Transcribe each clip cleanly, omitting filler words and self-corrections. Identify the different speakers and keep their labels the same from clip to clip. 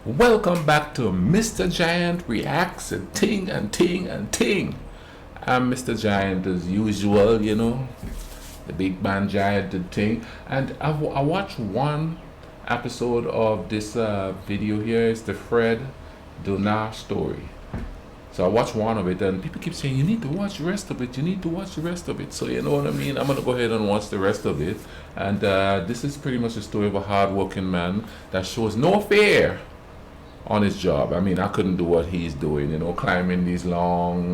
Speaker 1: Welcome back to Mr. Giant Reacts and Ting and Ting and Ting. I'm Mr. Giant as usual, the big man giant and Ting. And I watched one episode of this video here. It's the Fred Dibnah story. So I watched one of it, and people keep saying, you need to watch the rest of it, you need to watch the rest of it. So you know what I mean? I'm going to go ahead and watch the rest of it. And this is pretty much the story of a hard-working man that shows no fear on his job. I mean, I couldn't do what he's doing, climbing these long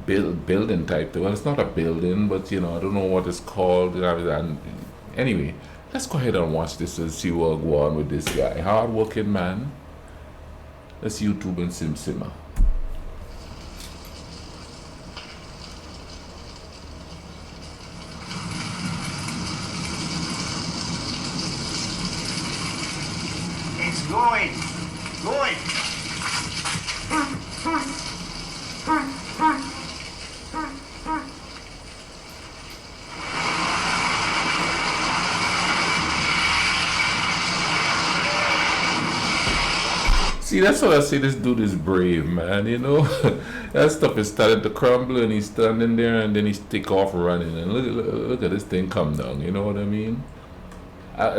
Speaker 1: building type. Well, it's not a building, but I don't know what it's called. And anyway, let's go ahead and watch this and see what go on with this guy. Hard-working man. Let's YouTube and simmer.
Speaker 2: It's going.
Speaker 1: See, that's what I say. This dude is brave, man. That stuff is starting to crumble, and he's standing there, and then he's take off running. And look at this thing come down. You know what I mean?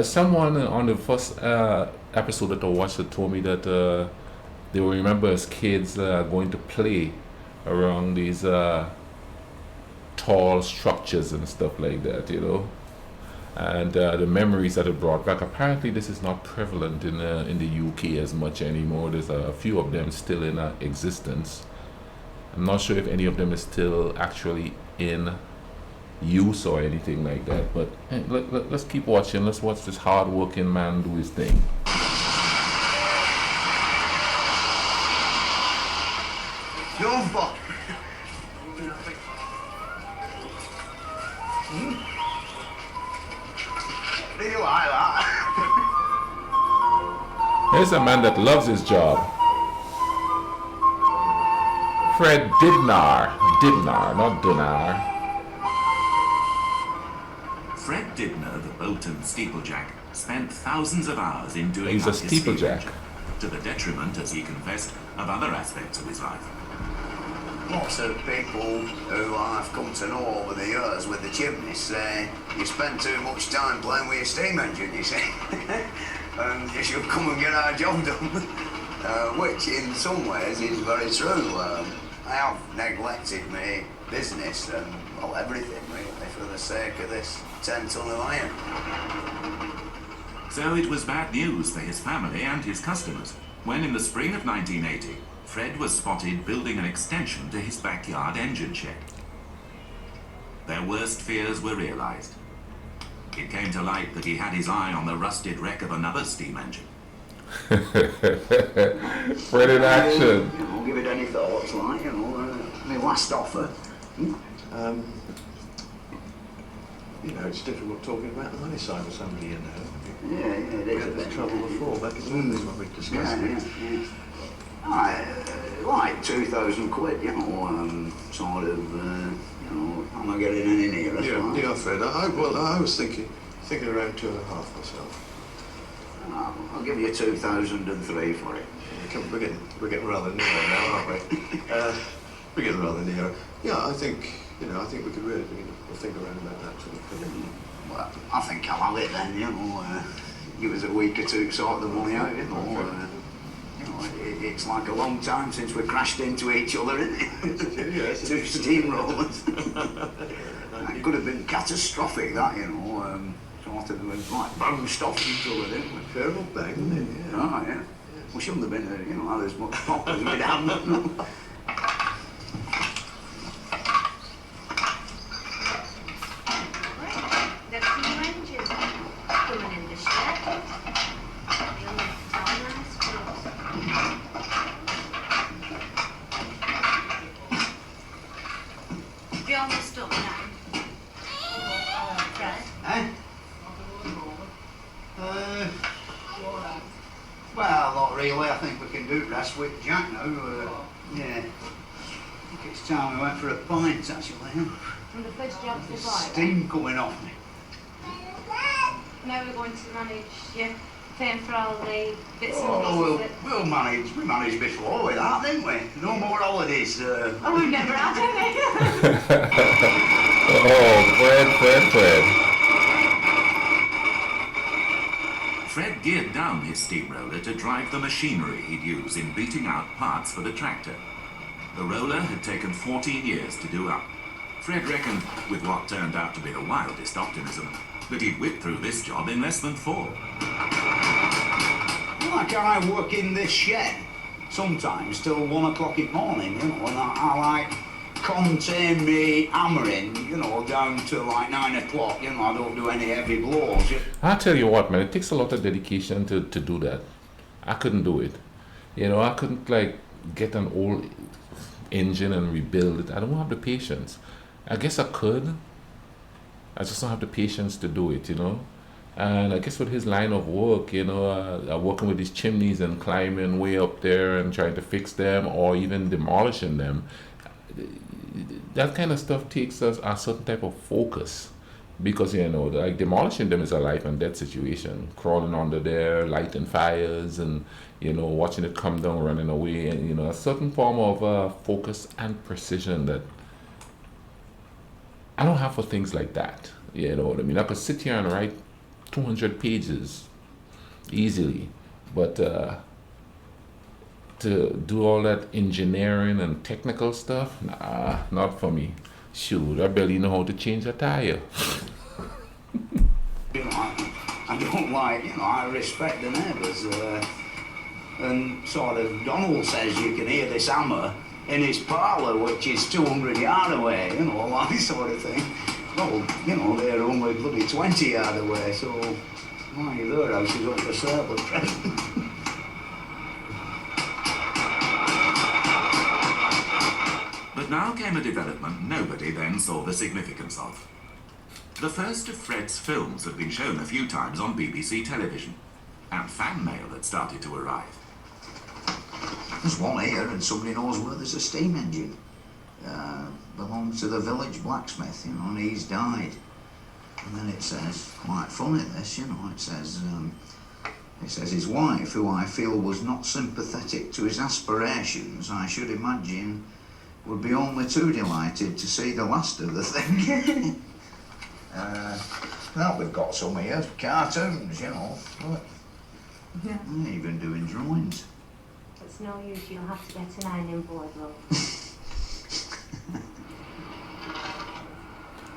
Speaker 1: Someone on the first episode that I watched that told me that they will remember as kids going to play around these tall structures and stuff like that. And the memories that it brought back. Apparently, this is not prevalent in the UK as much anymore. There's a few of them still in existence. I'm not sure if any of them is still actually in use or anything like that. But hey, let's keep watching. Let's watch this hard-working man do his thing.
Speaker 2: Do you like that?
Speaker 1: Here's a man that loves his job. Fred Dibnah, not Dinar.
Speaker 3: Fred Dibnah, the Bolton steeplejack, spent thousands of hours in doing
Speaker 1: He's a
Speaker 3: up his
Speaker 1: steeplejack.
Speaker 3: steam engine, to the detriment, as he confessed, of other aspects of his life.
Speaker 2: Lots of people who I've come to know over the years with the chimneys say you spend too much time playing with your steam engine, you see. And you should come and get our job done. Which in some ways is very true. I have neglected my business and, well, everything really for the sake of this 10 ton of iron.
Speaker 3: So it was bad news for his family and his customers when, in the spring of 1980, Fred was spotted building an extension to his backyard engine shed. Their worst fears were realized. It came to light that he had his eye on the rusted wreck of another steam engine.
Speaker 1: Fred in action.
Speaker 2: Give it any thoughts, like, my last offer.
Speaker 4: It's difficult talking about the money side with somebody,
Speaker 2: Yeah, it
Speaker 4: We
Speaker 2: is.
Speaker 4: had this trouble before, back in the days when we discussed it.
Speaker 2: Like 2,000 quid, sort of, I'm not getting any nearer.
Speaker 4: Yeah, Fred. I was thinking around 2.5 myself.
Speaker 2: I'll give you 2,003 for it.
Speaker 4: We're getting rather near now, aren't we? We're getting rather near. Yeah, I think we could really begin to think around about that sort of thing.
Speaker 2: Well, I think I'll have it then, give us a week or two to sort the money out, it's like a long time since we crashed into each other, isn't it?
Speaker 4: Yes,
Speaker 2: Two steamrollers. It could have been catastrophic, that, sort of like bounced off each other, didn't we?
Speaker 4: Fair old bang, isn't it? Yeah.
Speaker 2: Oh, yeah. We shouldn't have been, had as much pop as we'd had.
Speaker 5: There's some ranges coming in the shed. Have you almost done now? Fred?
Speaker 2: Well, not really. I think we can do the rest with Jack now. Yeah. I think it's time we went for a pint, actually.
Speaker 5: And the first job's the right.
Speaker 2: Steam coming off me.
Speaker 5: Now we're going to manage your paying for all the bits and
Speaker 2: Oh,
Speaker 5: pieces.
Speaker 2: we managed before with that, didn't we? No more holidays.
Speaker 5: Oh, we've never had any.
Speaker 1: Oh, Fred.
Speaker 3: Fred geared down his steamroller to drive the machinery he'd use in beating out parts for the tractor. The roller had taken 14 years to do up. Fred reckoned, with what turned out to be the wildest optimism, that he'd whip through this job in less than 4.
Speaker 2: Like I work in this shed sometimes till 1 o'clock in the morning, you know, and I like contain me hammering, you know, down to like 9 o'clock, you know, I don't do any heavy blows.
Speaker 1: I'll tell you what, man, it takes a lot of dedication to do that. I couldn't do it. You know, I couldn't like get an old engine and rebuild it. I don't have the patience. I guess I could. I just don't have the patience to do it, you know. And I guess with his line of work, you know, working with these chimneys and climbing way up there and trying to fix them or even demolishing them, that kind of stuff takes us a certain type of focus. Because, you know, like demolishing them is a life and death situation. Crawling under there, lighting fires, and, you know, watching it come down, running away, and, you know, a certain form of focus and precision that I don't have for things like that. You know what I mean? I could sit here and write 200 pages easily, but to do all that engineering and technical stuff, nah, not for me. Shoot, I barely know how to change a tire.
Speaker 2: You know, I don't like, you know, I respect the neighbours. And sort of Donald says you can hear this hammer in his parlour, which is 200 yards away, you know, like sort of thing. Well, you know, they're only bloody 20 yards away, so my their house is up for sale at present.
Speaker 3: But now came a development nobody then saw the significance of. The first of Fred's films had been shown a few times on BBC television, and fan mail had started to arrive.
Speaker 2: There's one here, and somebody knows where there's a steam engine. Belongs to the village blacksmith, you know, and he's died. And then it says, quite funny this, you know, it says his wife, who I feel was not sympathetic to his aspirations, I should imagine, would be only too delighted to see the last of the thing. Well, we've got some here, cartoons, you know, look.
Speaker 5: Yeah.
Speaker 2: Even doing drawings.
Speaker 5: It's no use, you'll have to get an ironing board, love.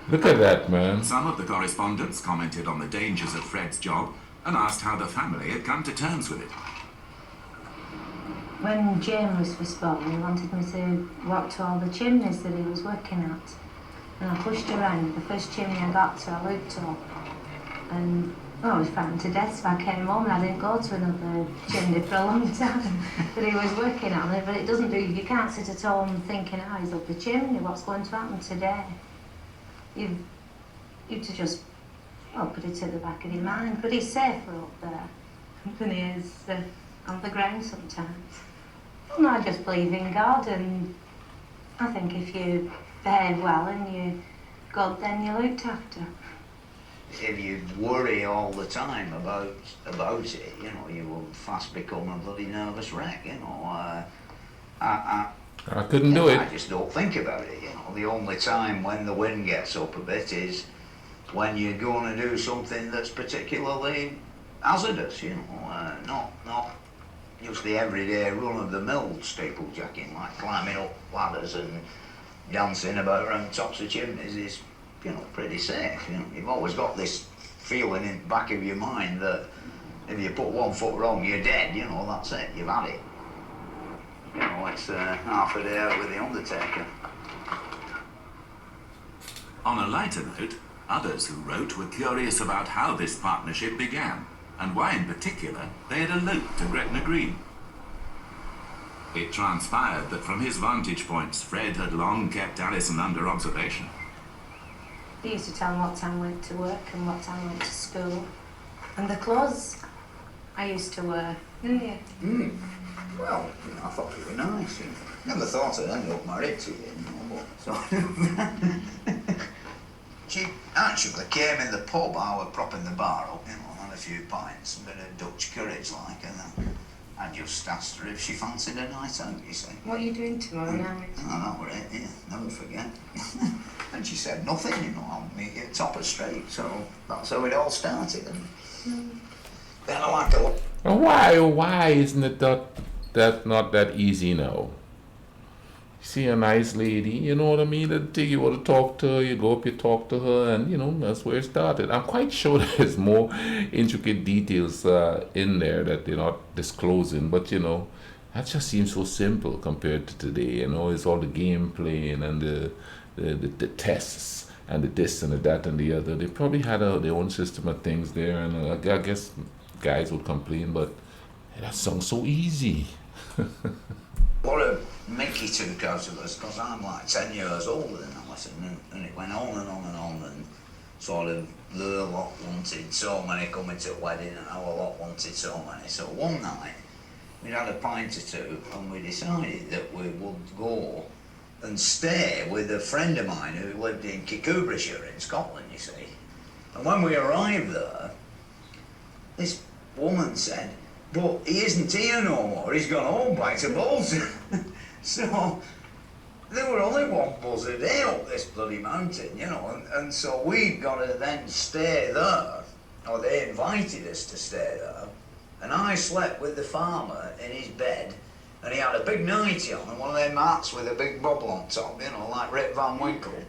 Speaker 1: Look at that, man.
Speaker 3: Some of the correspondents commented on the dangers of Fred's job and asked how the family had come to terms with it.
Speaker 5: When Jane was first born, he wanted me to walk to all the chimneys that he was working at. And I pushed around. The first chimney I got to, I looked up. And I was frightened to death, so I came home and I didn't go to another chimney for a long time that he was working on. But it doesn't do, you can't sit at home thinking, oh, he's up the chimney, what's going to happen today? You've to just, well, put it to the back of your mind. But he's safer up there than he is on the ground sometimes. Well, no, I just believe in God, and I think if you behave well and you're good, then you're looked after.
Speaker 2: If you worry all the time about it, you know, you will fast become a bloody nervous wreck, you know.
Speaker 1: I couldn't do it.
Speaker 2: I just don't think about it, you know. The only time when the wind gets up a bit is when you're going to do something that's particularly hazardous, you know. Not just the everyday run-of-the-mill steeplejacking, like climbing up ladders and dancing about around tops of chimneys is, you know, pretty safe. You know, you've always got this feeling in the back of your mind that if you put one foot wrong, you're dead. You know, that's it. You've had it. You know, it's half a day out with the undertaker.
Speaker 3: On a lighter note, others who wrote were curious about how this partnership began and why in particular they had eloped to Gretna Green. It transpired that from his vantage points, Fred had long kept Alison under observation.
Speaker 5: He used to tell me what time I went to work and what time I went to school. And the clothes I used to wear, didn't you?
Speaker 2: Well, you know, I thought you were nice. You know. Never thought I'd end up married to you, you know, but sort of. She actually came in the pub, I was propping the bar up, you know, and a few pints, a bit of Dutch courage like, and then I just asked her if she fancied a night out, you see.
Speaker 5: What are you doing tomorrow night?
Speaker 2: Oh, that were it, yeah, never forget. And she said nothing, you know, I'll meet you at Topper Street, so that's how it all started. And then I like a lot.
Speaker 1: Why isn't it that not that easy now? See a nice lady, you know what I mean? The thing you want to talk to her, you go up, you talk to her, and you know, that's where it started. I'm quite sure there's more intricate details in there that they're not disclosing, but you know, that just seems so simple compared to today. You know, it's all the game playing and the tests and the this and the that and the other. They probably had their own system of things there, and I guess guys would complain, but that sounds so easy.
Speaker 2: What a Mickey took out of us, because I'm like 10 years older than Alison, and it went on and on and on, and sort of the lot wanted so many coming to a wedding, and our lot wanted so many. So one night, we'd had a pint or two, and we decided that we would go and stay with a friend of mine who lived in Kikubrashire in Scotland, you see. And when we arrived there, this woman said, "But he isn't here no more, he's gone home back to Bolton." So there were only one bus a day up this bloody mountain, you know, and so we got to then stay there, or they invited us to stay there, and I slept with the farmer in his bed, and he had a big nightie on and one of them hats with a big bubble on top, you know, like Rip Van Winkle.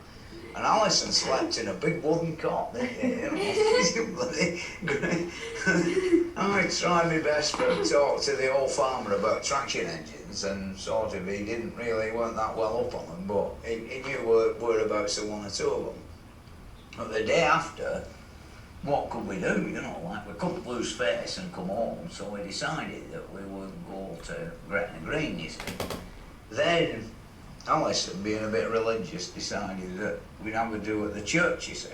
Speaker 2: And Alison slept in a big wooden cot, you know, bloody great. I tried my best to talk to the old farmer about traction engines, and sort of he weren't that well up on them, but he knew whereabouts of one or two of them. But the day after, what could we do, you know, like we couldn't lose face and come home, so we decided that we would go to Gretna Green, you see. Then Alison, being a bit religious, decided that we'd have a do at the church, you see.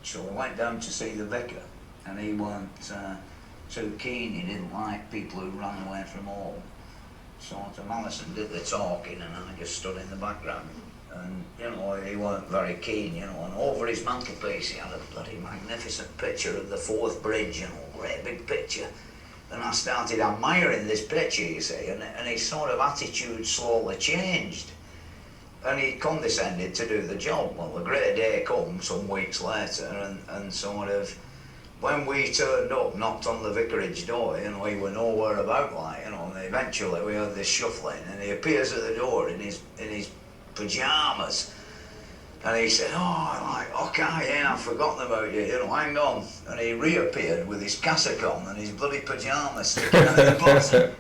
Speaker 2: So we went down to see the vicar, and he weren't too keen. He didn't like people who ran away from home. So Alison did the talking, and I just stood in the background. And, you know, he weren't very keen, you know, and over his mantelpiece he had a bloody magnificent picture of the Forth Bridge, you know, great big picture. And I started admiring this picture, you see, and his sort of attitude slowly changed. And he condescended to do the job. Well, the great day come some weeks later, and sort of, when we turned up, knocked on the vicarage door, you know, he were nowhere about, like, you know, and eventually we heard this shuffling, and he appears at the door in his pyjamas, and he said, "Oh, like, okay, yeah, I've forgotten about you, you know, hang on." And he reappeared with his cassock on and his bloody pyjamas sticking out of the bottom.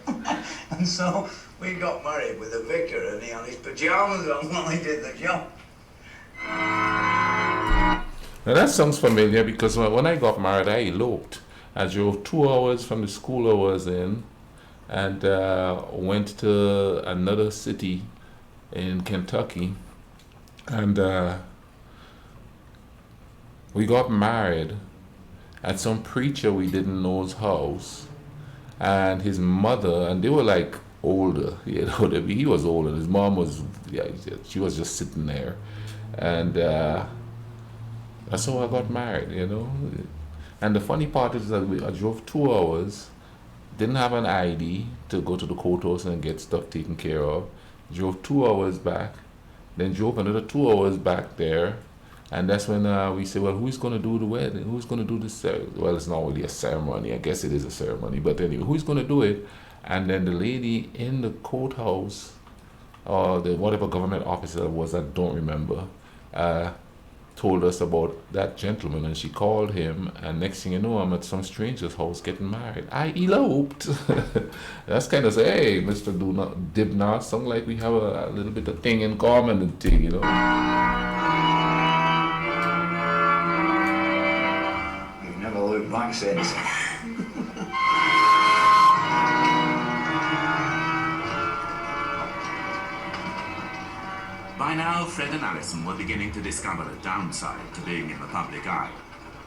Speaker 2: And so we got married with the vicar, and he had his pyjamas on while he did the job.
Speaker 1: Now that sounds familiar, because when I got married, I eloped. I drove 2 hours from the school I was in, and went to another city in Kentucky, and we got married at some preacher we didn't know's house, and his mother, and they were like older, you know. He was older. His mom was, yeah, she was just sitting there, and that's how I got married, you know. And the funny part is that I drove 2 hours, didn't have an ID to go to the courthouse and get stuff taken care of. Drove 2 hours back, then drove another 2 hours back there, and that's when we said, well, who's going to do the wedding? Who's going to do this? Well, it's not really a ceremony. I guess it is a ceremony, but anyway, who's going to do it? And then the lady in the courthouse, or the whatever government officer it was, I don't remember, told us about that gentleman, and she called him, and next thing you know, I'm at some stranger's house getting married. I eloped. That's kind of say, hey, Mr. Dibnah, something like we have a little bit of thing in common and thing, you know.
Speaker 2: You've never looked back since.
Speaker 3: By now, Fred and Alison were beginning to discover a downside to being in the public eye,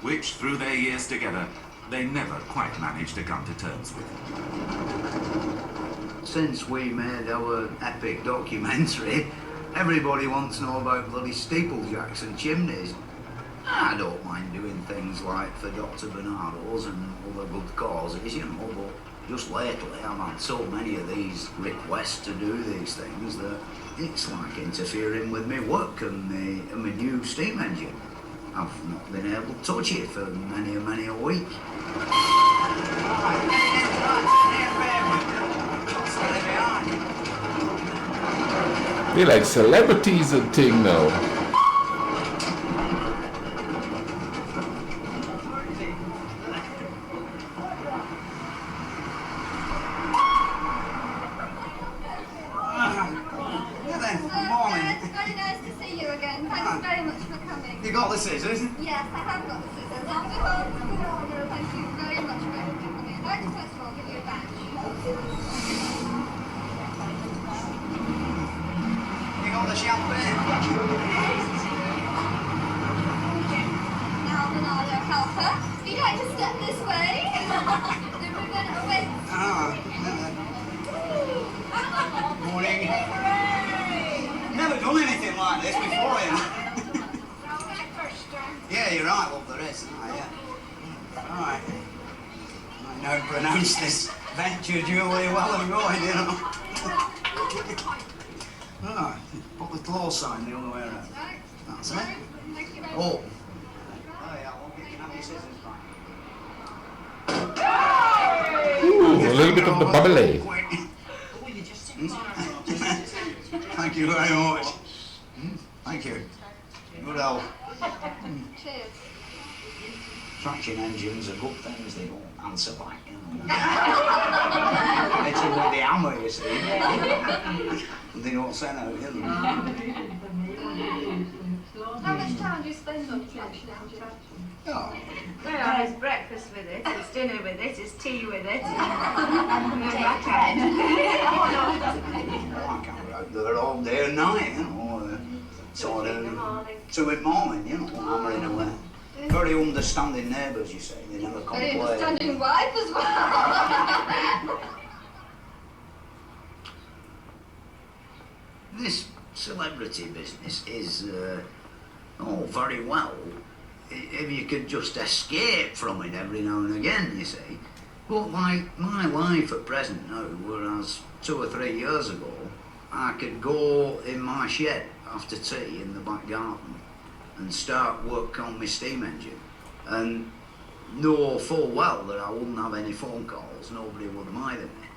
Speaker 3: which, through their years together, they never quite managed to come to terms with.
Speaker 2: Since we made our epic documentary, everybody wants to know about bloody steeplejacks and chimneys. I don't mind doing things like for Dr. Bernardo's and other good causes, you know, but just lately I've had so many of these requests to do these things that it's like interfering with my work and my new steam engine. I've not been able to touch it for many a week.
Speaker 1: They're like celebrities and thing now.
Speaker 2: You got the scissors?
Speaker 6: Yes, I have got the scissors. I'll be home to the order. Thank you very much for coming. I'd like to first of all give you a badge.
Speaker 2: You got the champagne?
Speaker 6: Now, Bernardo, helper. You'd like to step this way? The ribbon awaits.
Speaker 2: Morning. Never done anything like this before, you know. Yeah, you're right, love, there is. Oh, yeah. Right. I now pronounce this venture duly well and good, you know. Right, put the close sign the other way around. That's it. Oh. Oh, yeah, I won't get you have your scissors back.
Speaker 1: Ooh, a little bit of the bubbly.
Speaker 2: Thank you very much. Thank you. Good help.
Speaker 6: Cheers.
Speaker 2: Traction engines are good things, they don't answer back, you know. It's with the hammer, you see. They don't send out, you know.
Speaker 6: How much time do you spend on traction engine?
Speaker 2: Oh.
Speaker 5: Well, it's breakfast with it, it's dinner with it, it's tea with it.
Speaker 2: I can't go out there all day and night, you know. Sort of 2 in the morning, you know, hammering away. Very understanding neighbours, you say. They never
Speaker 6: Very
Speaker 2: complain.
Speaker 6: understanding wife as well.
Speaker 2: This celebrity business is, very well if you could just escape from it every now and again, you see. But like my life at present now, whereas 2 or 3 years ago, I could go in my shed after tea in the back garden and start work on my steam engine and know full well that I wouldn't have any phone calls, nobody would mind me.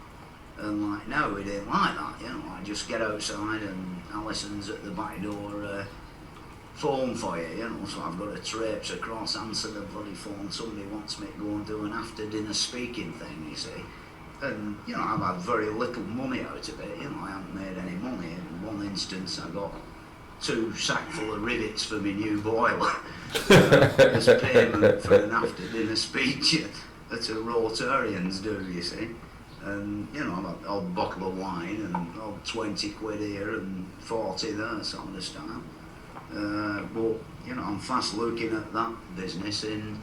Speaker 2: And like now it ain't like that, you know, I just get outside and Alison's at the back door phone for you, you know, so I've got to traipse across, answer the bloody phone, somebody wants me to go and do an after dinner speaking thing, you see. And, you know, I've had very little money out of it, you know, I haven't made any money. In one instance I got 2 sackful of rivets for my new boiler as payment for an after dinner speech that Rotarians do, you see. And, you know, I've had odd bottle of wine and odd 20 quid here and 40 there sort of style. But, you know, I'm fast looking at that business in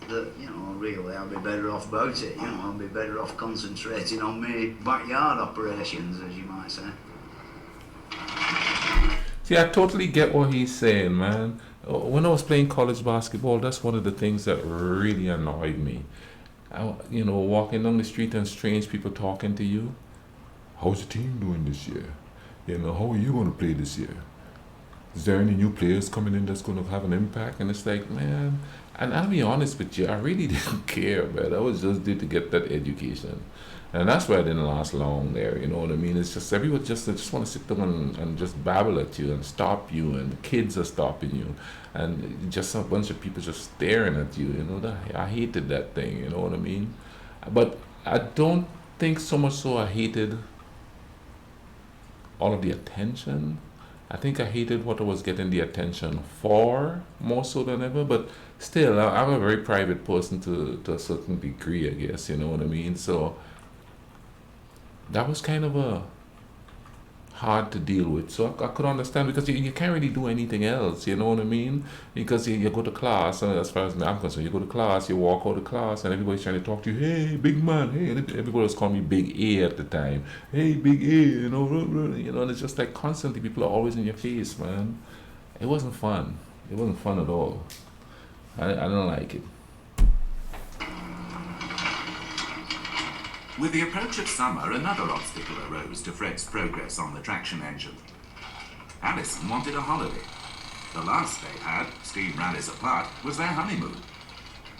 Speaker 2: that, you know, really I'll be better off about it, you know, I'll be better off concentrating on my backyard operations, as you might say.
Speaker 1: See, I totally get what he's saying, man. When I was playing college basketball, that's one of the things that really annoyed me. You know, walking down the street and strange people talking to you. How's the team doing this year? You know, how are you going to play this year? Is there any new players coming in that's going to have an impact? And it's like, man, and I'll be honest with you, I really didn't care, man. I was just there to get that education. And that's why I didn't last long there, you know what I mean? It's just everyone just want to sit down and just babble at you and stop you, and the kids are stopping you, and just a bunch of people just staring at you, you know? I hated that thing, you know what I mean? But I don't think so much so I hated all of the attention. I think I hated what I was getting the attention for more so than ever, but still, I'm a very private person to a certain degree, I guess, you know what I mean? So that was kind of a hard to deal with. So I could understand, because you can't really do anything else, you know what I mean? Because you go to class, and as far as I'm concerned, you go to class, you walk out of class, and everybody's trying to talk to you. Hey, big man, hey, and everybody was calling me Big A at the time. Hey, Big A, you know, and it's just like constantly people are always in your face, man. It wasn't fun. It wasn't fun at all. I don't like it.
Speaker 3: With the approach of summer, another obstacle arose to Fred's progress on the traction engine. Alison wanted a holiday. The last they had, steam rallies apart, was their honeymoon.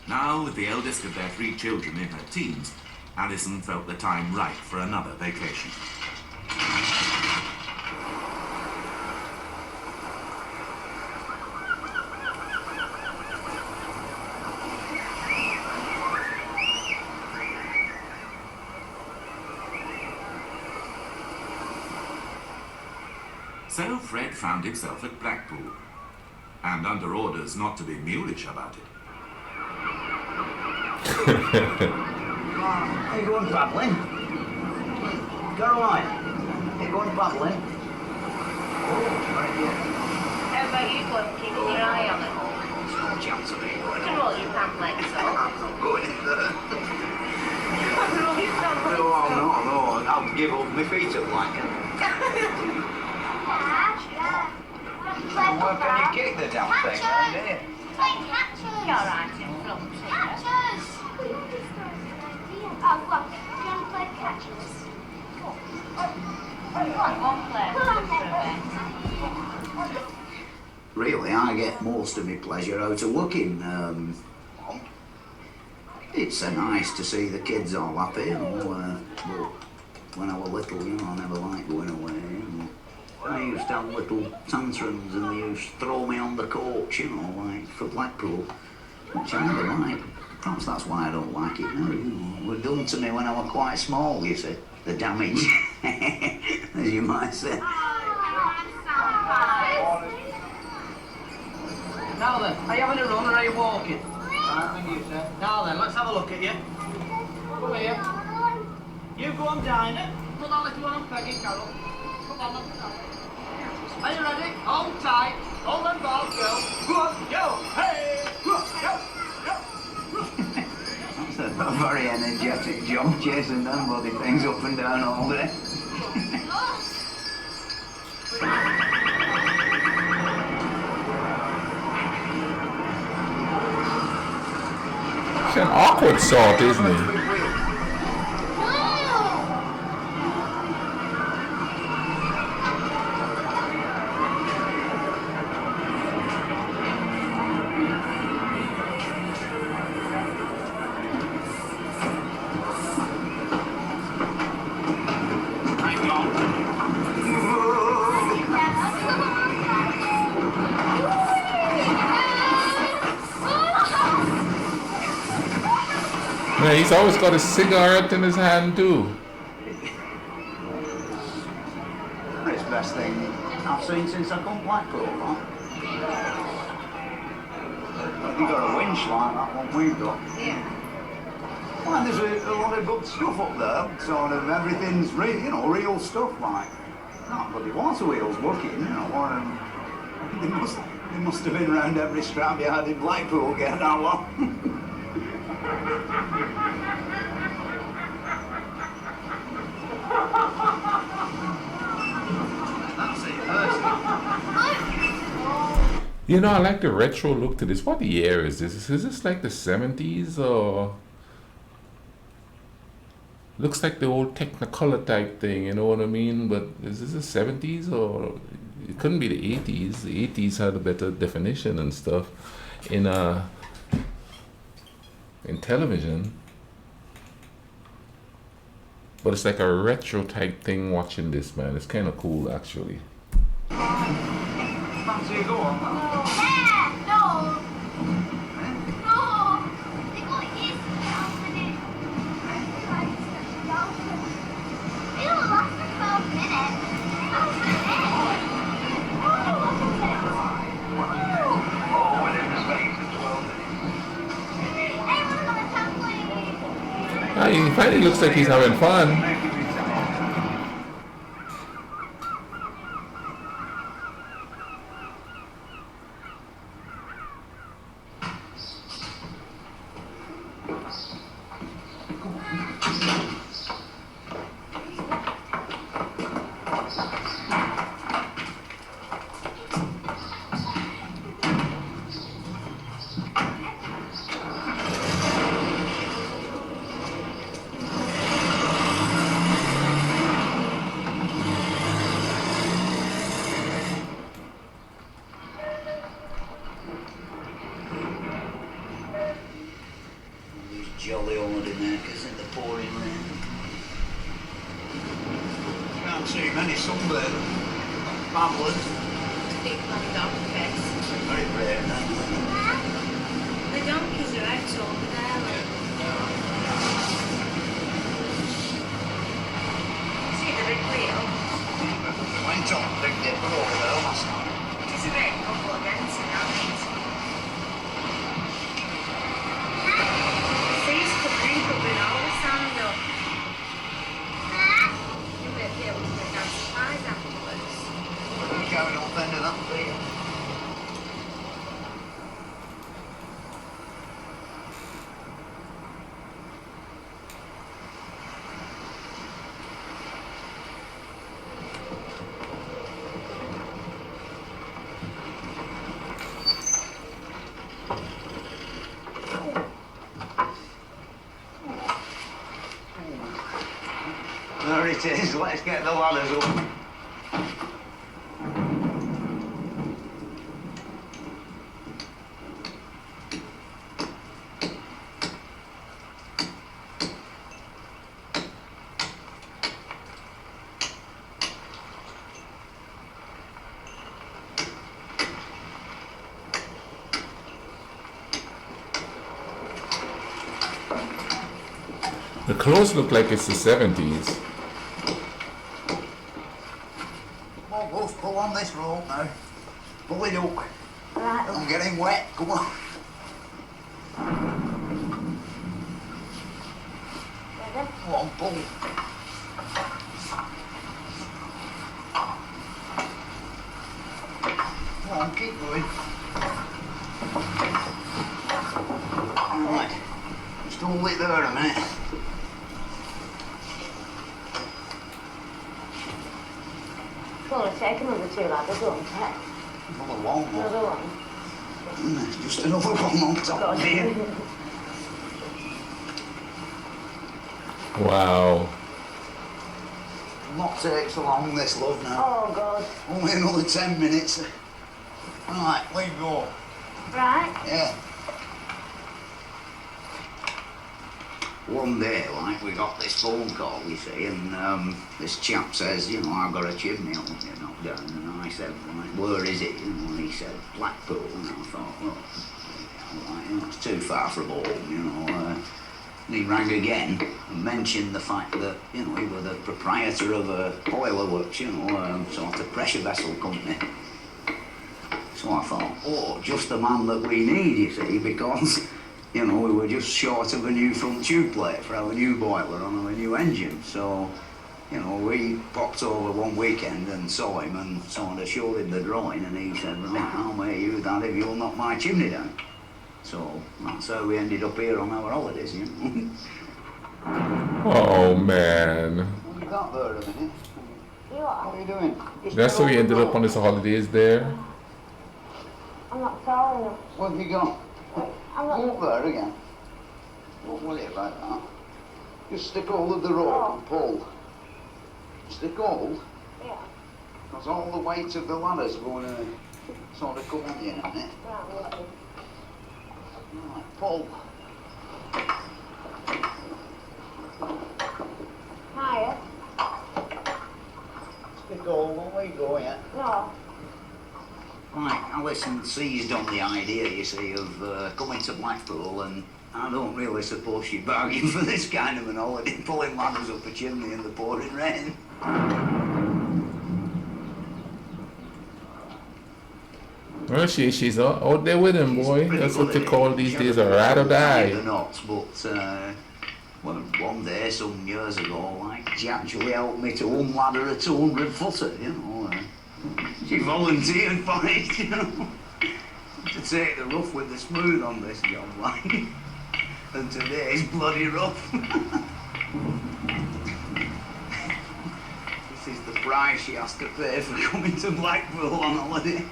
Speaker 3: Now, with the eldest of their 3 children in her teens, Alison felt the time right for another vacation. So Fred found himself at Blackpool, and under orders not to be mulish about it.
Speaker 2: Are you going travelling? Caroline, are you going travelling? Oh, very good.
Speaker 7: How about you going keeping your eye on it?
Speaker 2: There's no chance of me going.
Speaker 7: You can roll your pant legs up.
Speaker 2: I'm not going in there.
Speaker 7: Roll your pant legs
Speaker 2: No,
Speaker 7: up.
Speaker 2: no, I'll give up my feet up like it. Well, can you kick the damn thing, around here?
Speaker 7: You're right in front,
Speaker 6: Catchers! Oh, well, do you want to play catchers?
Speaker 7: One player.
Speaker 2: Really, I get most of my pleasure out of working. It's nice to see the kids all happy, you know. But when I was little, you know, I never liked going away. You know. I used to have little tantrums and they used to throw me on the coach, you know, like for Blackpool, which I never liked. Perhaps that's why I don't like it now, you know. It was done to me when I was quite small, you see. The damage, as you might say.
Speaker 8: Now then, are you having a run or are you walking? Right, thank you, sir. Now then, let's have a look at you. Come here. You go and dine it. Put that little one on Peggy, Carol. Come on, let's go. Are you ready? Hold tight. Hold them balls, go. Go on, go. Hey! Go, go, go.
Speaker 2: That's a very energetic job, chasing them bloody things up and down all day.
Speaker 1: He's an awkward sort, isn't he? Yeah, he's always got a cigarette in his hand too.
Speaker 2: It's the best thing I've seen since I come Blackpool, right? You got a winch like that one we've got.
Speaker 7: Yeah.
Speaker 2: Well, there's a lot of good stuff up there. Sort of everything's real, you know, real stuff like. Not bloody water wheels working, you know. Or, they must have been round every scrapyard in Blackpool getting that one.
Speaker 1: You know, I like the retro look to this. What year is this? Is this like the 70s or? Looks like the old Technicolor type thing, you know what I mean? But is this the 70s or? It couldn't be the 80s. The 80s had a better definition and stuff in television. But it's like a retro type thing watching this, man. It's kind of cool, actually.
Speaker 2: Fancy you go on that?
Speaker 6: Yeah, no. No. They got his down in it. It'll last for 12 minutes.
Speaker 2: Oh, within the space of 12 minutes.
Speaker 6: Everyone's on a trampoline.
Speaker 1: He finally looks like he's having fun.
Speaker 2: don't see many sunburn babblers.
Speaker 7: Big black dog face.
Speaker 2: Very rare, then.
Speaker 7: The donkeys are out over there, like. See the big wheel?
Speaker 2: Went on Big Dipper over there last night.
Speaker 7: It's a bit couple against it, that means. Sea's coming in, covering all the sand up. You'll be able to make nice pies afterwards.
Speaker 2: We're going up end of that field. There it is, let's get the ladders up.
Speaker 1: The clothes look like it's the 70s.
Speaker 2: Come on, Wolf, pull on this rope now. Pull it up.
Speaker 5: Right.
Speaker 2: I'm getting wet, come on.
Speaker 5: Ready?
Speaker 2: Come on, pull. Come on, keep going. Right, just hold it there a minute.
Speaker 5: It's going to take another 2 ladders, won't it?
Speaker 2: Another one,
Speaker 5: Another one.
Speaker 2: Just another one on top of here.
Speaker 1: Wow.
Speaker 2: Not take so long this, love, now.
Speaker 5: Oh, God.
Speaker 2: Only another 10 minutes. Right, we go.
Speaker 5: Right.
Speaker 2: Yeah. One day, like, we got this phone call, you see, and this chap says, you know, I've got a chimney I want you to knock down. And I said, like, where is it? You know, and he said, Blackpool. And I thought, well, like, you know, it's too far from home, you know. And he rang again and mentioned the fact that, you know, he was the proprietor of a boiler works, you know, sort of pressure vessel company. So I thought, oh, just the man that we need, you see, because, you know, we were just short of a new front tube plate for our new boiler on our new engine. So, you know, we popped over one weekend and saw him and sort of showed him the drawing, and he said, right, I'll make you that if you'll knock my chimney down. So that's how we ended up here on our holidays, you know.
Speaker 1: Oh man.
Speaker 2: What you got there a minute?
Speaker 5: You are?
Speaker 2: What are you doing?
Speaker 1: That's how we ended up on his holidays there.
Speaker 5: I'm not tall enough.
Speaker 2: What have you got?
Speaker 5: I'm not...
Speaker 2: Go up there again. What will it like that? Just stick hold of the rope and pull. Stick hold,
Speaker 5: Yeah.
Speaker 2: because all the weight of the ladder's going to sort of come on you, isn't it?
Speaker 5: Right, well,
Speaker 2: Right, pull.
Speaker 5: higher?
Speaker 2: Stick hold, won't we go yet?
Speaker 5: No.
Speaker 2: Right, Alison seized on the idea, you see, of coming to Blackpool, and I don't really suppose she bargained for this kind of an holiday, pulling ladders up a chimney in the pouring rain.
Speaker 1: Well, she's out there with him, boy.
Speaker 2: Pretty
Speaker 1: That's
Speaker 2: good,
Speaker 1: what they
Speaker 2: eh?
Speaker 1: call these
Speaker 2: She
Speaker 1: days,
Speaker 2: had
Speaker 1: a ride or die.
Speaker 2: Either not, but well, one day, some years ago, like, she actually helped me to unladder a 200-footer, you know. She volunteered for it, you know, to take the rough with the smooth on this job, like. And today's bloody rough. This is the price she has to pay for coming to Blackpool on holiday.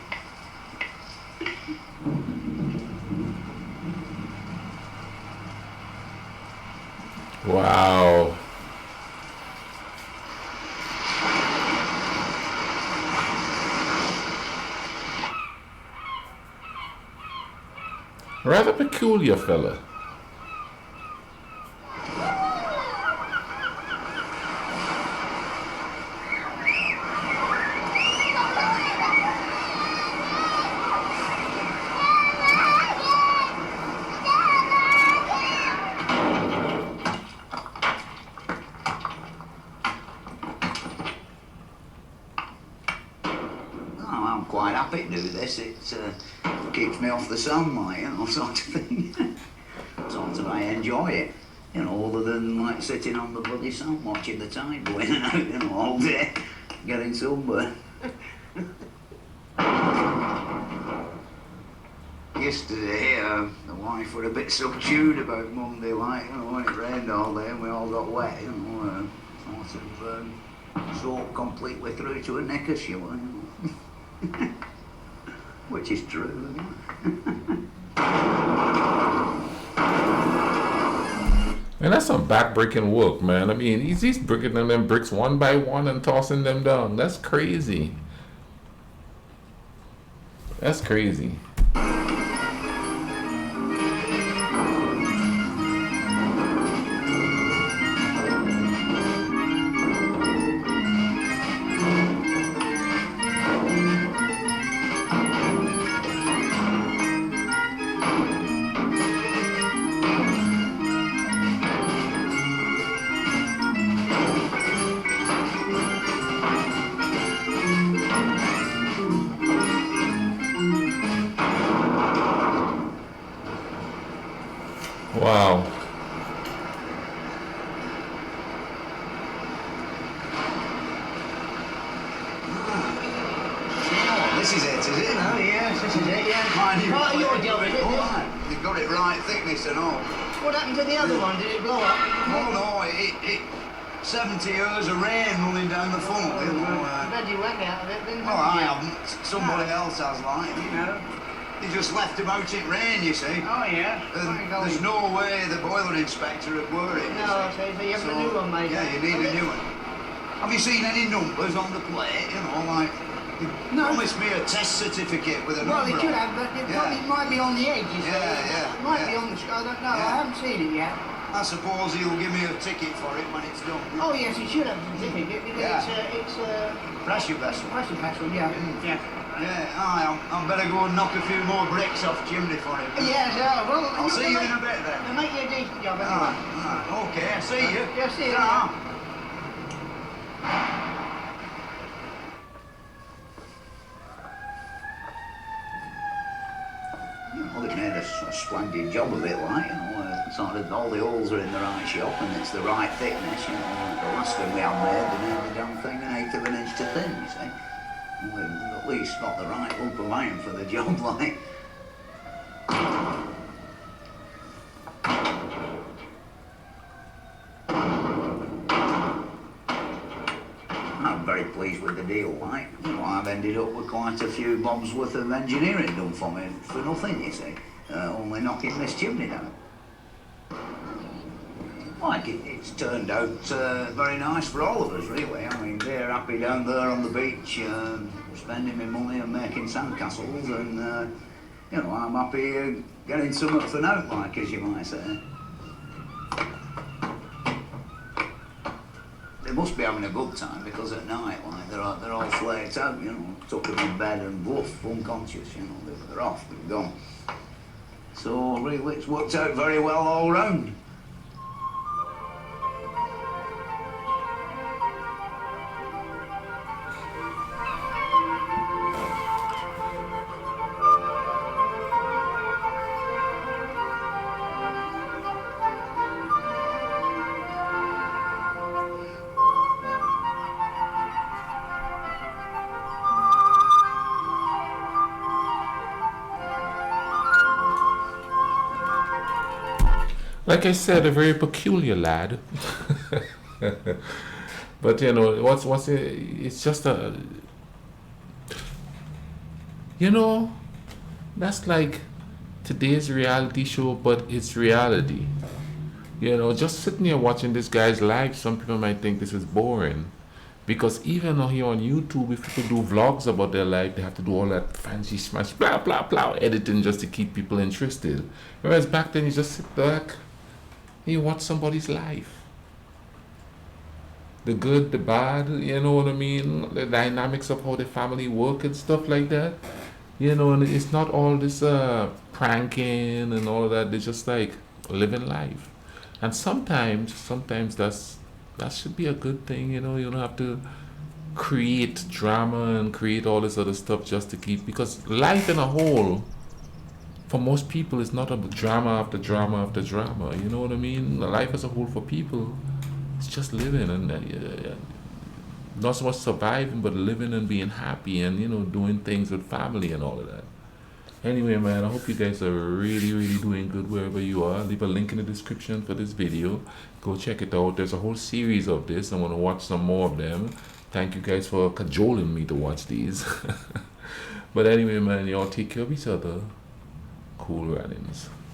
Speaker 1: Wow. Rather peculiar fella.
Speaker 2: quite happy to do this. It keeps me off the sunlight, you know, sort of thing. Sort of I enjoy it, you know, other than like sitting on the bloody sun watching the tide go in and out, you know, all day, getting sunburned. Yesterday, the wife were a bit subdued about Monday, like, you know, when it rained all day and we all got wet, you know, sort of soaked completely through to her neck as she was, you know. Which is true, isn't it?
Speaker 1: Man, that's some back-breaking work, man. I mean, he's breaking them bricks one by one and tossing them down. That's crazy. That's crazy. Wow.
Speaker 2: This is it, is it?
Speaker 8: Oh, yes, this is it, yeah.
Speaker 2: Mind you,
Speaker 8: Part of your job, is it?
Speaker 2: all right. You've got it right thickness and all.
Speaker 8: What happened to the other one? Did it blow up?
Speaker 2: No, it 70 years of rain running down the funnel, you know.
Speaker 8: I bet you went out of it, didn't you?
Speaker 2: Well, I haven't. Somebody else has, like, you know. They just left about it rain, you see.
Speaker 8: Oh, yeah.
Speaker 2: And there's no way the boiler inspector would worry.
Speaker 8: No, so you have a new one, mate.
Speaker 2: Yeah, you need a new one. Have you seen any numbers on the plate? You know, like, you promised me a test certificate with a
Speaker 8: Well,
Speaker 2: number
Speaker 8: it should
Speaker 2: on
Speaker 8: have, but it
Speaker 2: Yeah.
Speaker 8: probably might be on the edge, you see.
Speaker 2: Yeah,
Speaker 8: It might be
Speaker 2: yeah.
Speaker 8: on the... I don't know,
Speaker 2: Yeah.
Speaker 8: I haven't seen it yet.
Speaker 2: I suppose he'll give me a ticket for it when it's done.
Speaker 8: Oh, yes, it should have a certificate because
Speaker 2: Yeah.
Speaker 8: it's
Speaker 2: Pressure vessel.
Speaker 8: pressure vessel, yeah. Yeah.
Speaker 2: Yeah, I better go and knock a few more bricks off chimney for him.
Speaker 8: Yes, well...
Speaker 2: I'll see you in a bit then.
Speaker 8: They'll make you a decent job anyway.
Speaker 2: Alright, okay, see you.
Speaker 8: Yeah, see you.
Speaker 2: Ta. Well, they made a splendid job of it, like, you know, sort of all the holes are in the right shape and it's the right thickness, you know. The last one we had made, they made the damn thing an eighth of an inch to thin, you see. Well, they've at least got the right lump of iron for the job, like. I'm very pleased with the deal, like. You know, I've ended up with quite a few bobs worth of engineering done for me for nothing, you see. Only knocking this chimney down. Like, it's turned out very nice for all of us, really. I mean, they're happy down there on the beach, spending my money and making sandcastles, and, you know, I'm happy getting something for now, like, as you might say. They must be having a good time, because at night, like, they're all flaked out, you know, tucked them in bed and woof, unconscious, you know, they're off, they're gone. So, really, it's worked out very well all round.
Speaker 1: Like I said, a very peculiar lad. But you know, what's it? It's just a, you know, that's like today's reality show, but it's reality. You know, just sitting here watching this guy's life, some people might think this is boring. Because even here on YouTube, if people do vlogs about their life, they have to do all that fancy smash, blah, blah, blah, editing just to keep people interested. Whereas back then, you just sit back, you watch somebody's life. The good, the bad, you know what I mean? The dynamics of how the family work and stuff like that. You know, and it's not all this pranking and all that. They just like living life. And sometimes that should be a good thing, you know. You don't have to create drama and create all this other stuff just to keep, because life in a whole for most people is not a drama after drama after drama, you know what I mean? Life as a whole for people, it's just living and not so much surviving, but living and being happy and, you know, doing things with family and all of that. Anyway, man, I hope you guys are really, really doing good wherever you are. Leave a link in the description for this video. Go check it out. There's a whole series of this. I want to watch some more of them. Thank you guys for cajoling me to watch these. But anyway, man, y'all take care of each other. Cool runnings.